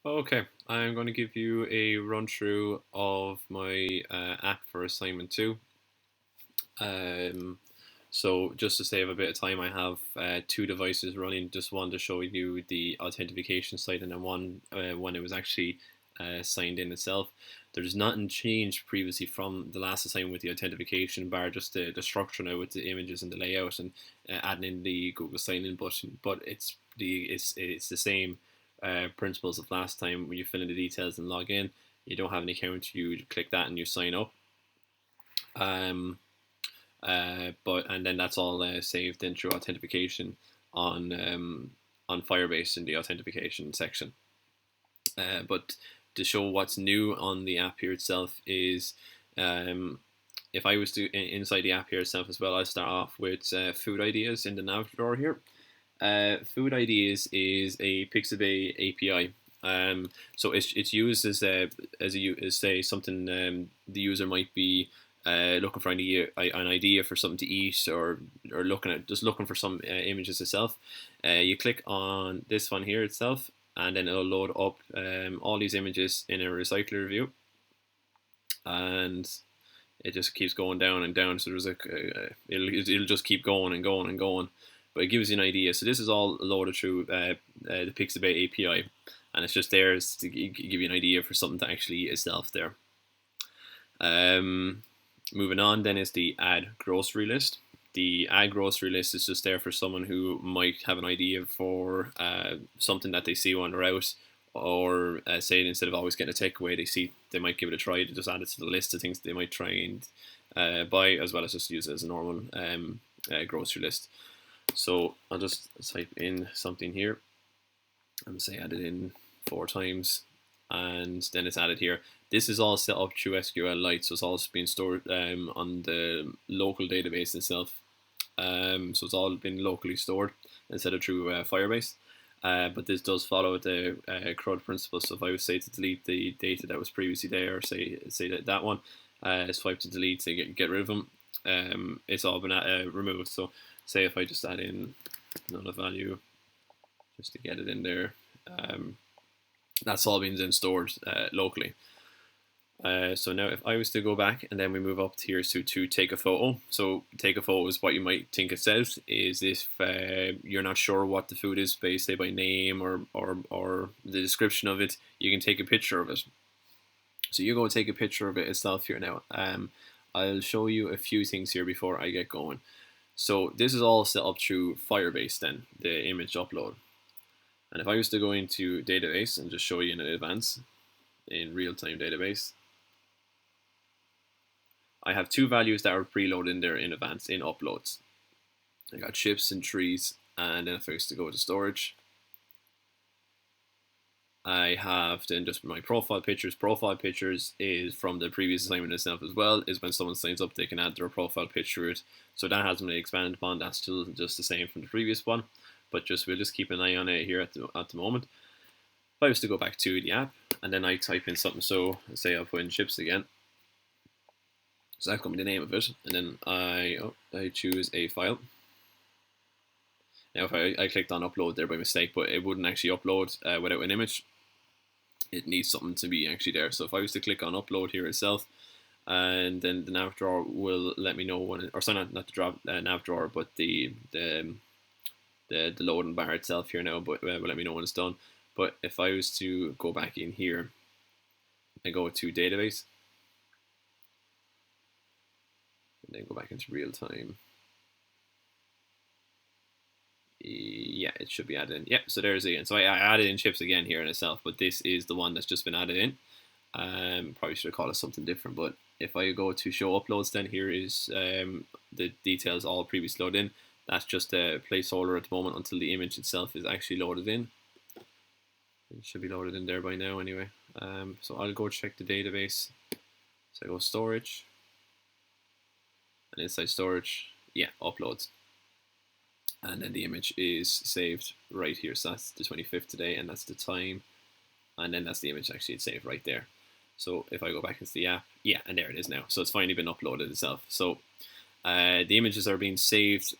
Okay, I'm going to give you a run through of my app for assignment two. Um, so just to save a bit of time, I have two devices running. Just one to show you the authentication site, and then one when it was actually signed in itself. There's nothing changed previously from the last assignment with the authentication bar, just the structure now with the images and the layout, and adding in the Google Sign In button. But it's the same principles of last time. When you fill in the details and log in, you don't have an account, you click that and you sign up. Um, but and then that's all saved in through authentication on Firebase in the authentication section. But to show what's new on the app here itself is um, if I was to inside the app here itself as well, I'll start off with food ideas in the nav drawer here. Food ideas is a Pixabay API. So it's used as say something the user might be looking for an idea for something to eat, or looking for some images itself. You click on this one here itself, and then it'll load up all these images in a recycler view, and it just keeps going down and down. So it'll just keep going and going and going, but it gives you an idea. So this is all loaded through the Pixabay API, and it's just there to give you an idea for something to actually eat itself there. Um, Moving on, then is the add grocery list. The add grocery list is just there for someone who might have an idea for something that they see on the route, or say instead of always getting a takeaway, they might give it a try to just add it to the list of things they might try and buy, as well as just use it as a normal grocery list. So I'll just type in something here and say add it in 4 times, and then it's added here. This is all set up through SQLite, so it's all being stored on the local database itself. So it's all been locally stored instead of through Firebase. But this does follow the CRUD principle. So if I was say to delete the data that was previously there, or say that one, swipe to delete to get rid of them, it's all been removed. So say if I just add in another value just to get it in there, that's all been then stored locally. So now if I was to go back and then we move up here to take a photo. So take a photo is what you might think it says, is if you're not sure what the food is, say by name or the description of it, you can take a picture of it. So you go take a picture of it itself here now. I'll show you a few things here before I get going. So this is all set up through Firebase then, the image upload. And if I was to go into database and just show you in advance, in real-time database, I have two values that are preloaded in there in advance in uploads. I got chips and trees, and then if I was to go to storage, I have then just my profile pictures. Profile pictures is from the previous assignment itself as well, is when someone signs up, they can add their profile picture to it. So that hasn't been expanded upon, that's still just the same from the previous one, but we'll just keep an eye on it here at the moment. If I was to go back to the app, and then I type in something, so say I'll put in chips again. So I've got the name of it, and then I choose a file. Now if I clicked on upload there by mistake, but it wouldn't actually upload without an image. It needs something to be actually there. So if I was to click on upload here itself, and then the nav drawer will let me know when, or sorry, not the nav drawer, but the loading bar itself here now, but will let me know when it's done. But if I was to go back in here and go to database, and then go back into real time, yeah, it should be added in. Yeah, so there's again. So I added in chips again here in itself, but this is the one that's just been added in. Probably should have called it something different, but if I go to show uploads, then here is the details all previously loaded in. That's just a placeholder at the moment until the image itself is actually loaded in. It should be loaded in there by now anyway. So I'll go check the database. So I go storage, and inside storage, yeah, uploads. And then the image is saved right here. So that's the 25th today, and that's the time. And then that's the image actually it's saved right there. So if I go back into the app, yeah, and there it is now. So it's finally been uploaded itself. So the images are being saved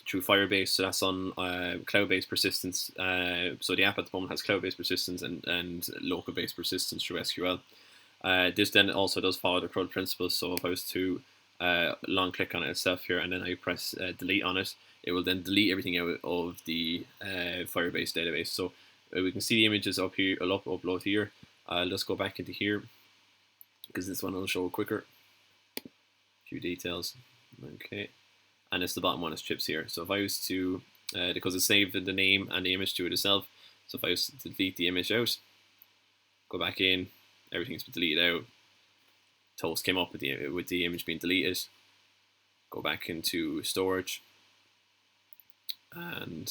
through Firebase. So that's on cloud-based persistence. So the app at the moment has cloud-based persistence and local-based persistence through SQL. This then also does follow the CRUD principles. So if I was to long click on it itself here, and then I press delete on it, it will then delete everything out of the Firebase database. So we can see the images up here. I'll upload here. I'll just go back into here because this one will show quicker. A few details. Okay. And it's the bottom one is chips here. So if I was to, because it's saved the name and the image to it itself, so if I was to delete the image out, go back in, everything's been deleted out. Toast came up with the image being deleted. Go back into storage, and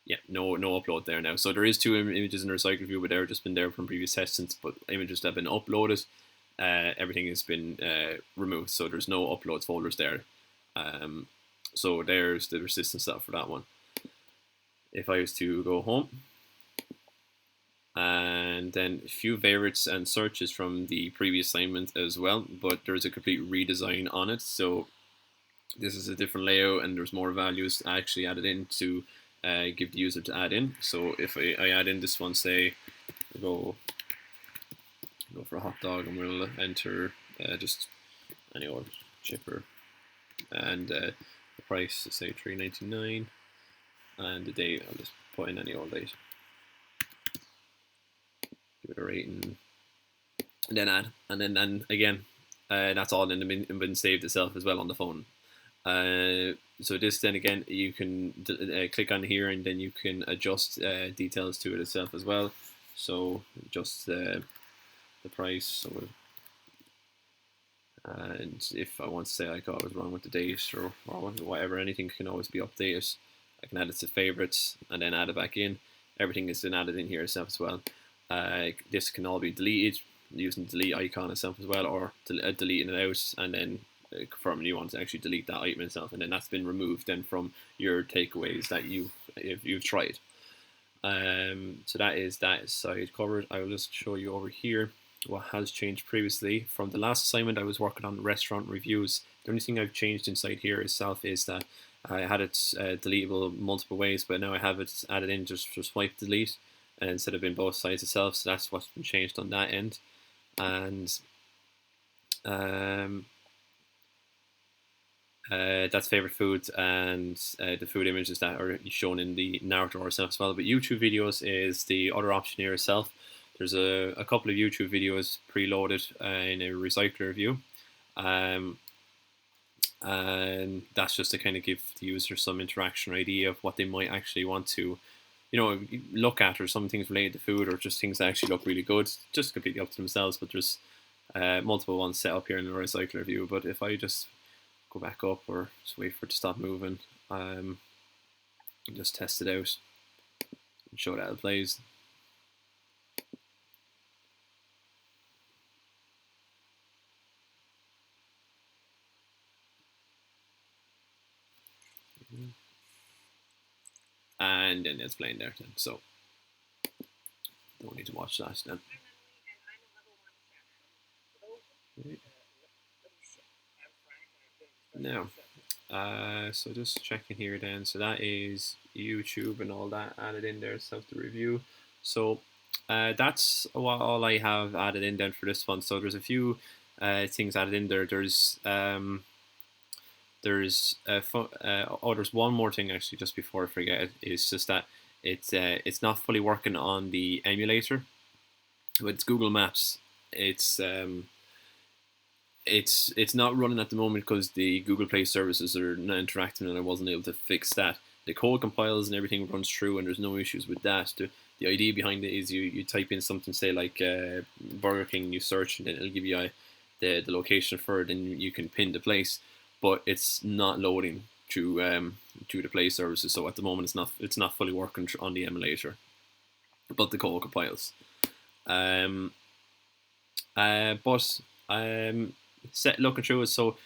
yeah, no upload there now. So there is 2 images in the recycle view, but they've just been there from previous testings. But images that have been uploaded, everything has been removed. So there's no uploads folders there. So there's the persistence stuff for that one. If I was to go home, and then a few favorites and searches from the previous assignment as well, but there's a complete redesign on it. So this is a different layout, and there's more values actually added in to give the user to add in. So if I add in this one, say go for a hot dog, and we'll enter just any old chipper, and the price, say $3.99, and the date, I'll just put in any old date. Give it a rating, and then add, and then again, that's all been saved itself as well on the phone. So this then again, you can click on here, and then you can adjust details to it itself as well. So just the price. So and if I want to say like, oh, I was wrong with the date or whatever, anything can always be updated. I can add it to favorites and then add it back in. Everything is then added in here itself as well. This can all be deleted using the delete icon itself as well, or deleting it out and then confirming you want to actually delete that item itself, and then that's been removed then from your takeaways that you've tried. So that is that side covered. I will just show you over here what has changed previously. From the last assignment, I was working on restaurant reviews. The only thing I've changed inside here itself is that I had it deletable multiple ways, but now I have it added in just for swipe delete instead of in both sides itself. So that's what's been changed on that end. And that's favorite foods and the food images that are shown in the narrator itself as well. But YouTube videos is the other option here itself. There's a couple of YouTube videos preloaded in a recycler view, and that's just to kind of give the user some interaction or idea of what they might actually want to, look at, or some things related to food, or just things that actually look really good. Just completely up to themselves. But there's multiple ones set up here in the recycler view. But if I just go back up, or just wait for it to stop moving, and just test it out and show that it plays. And then it's playing there then, so don't need to watch that then. Now, so just checking here then, so that is YouTube and all that added in there, stuff to review. So that's all I have added in then for this one. So there's a few things added in there. There's one more thing actually, just before I forget it, is just that it's not fully working on the emulator. With Google Maps, it's not running at the moment because the Google Play services are not interacting, and I wasn't able to fix that. The code compiles and everything runs through, and there's no issues with that. The idea behind it is you type in something, say like Burger King, you search, and then it'll give you the location for it, and you can pin the place. But it's not loading through the Play services. So at the moment, it's not fully working on the emulator, but the code compiles. Looking through it, so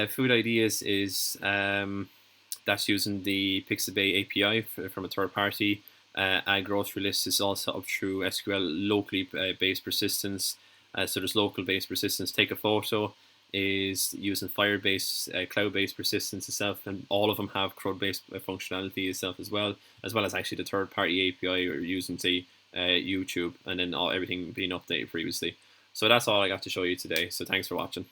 Food Ideas is that's using the Pixabay API from a third party. Add grocery lists is also up through SQL locally based persistence. So there's local based persistence. Take a photo is using Firebase, cloud-based persistence itself, and all of them have CRUD-based functionality itself, as well as actually the third-party API or using say YouTube, and then everything being updated previously. So that's all I got to show you today. So thanks for watching.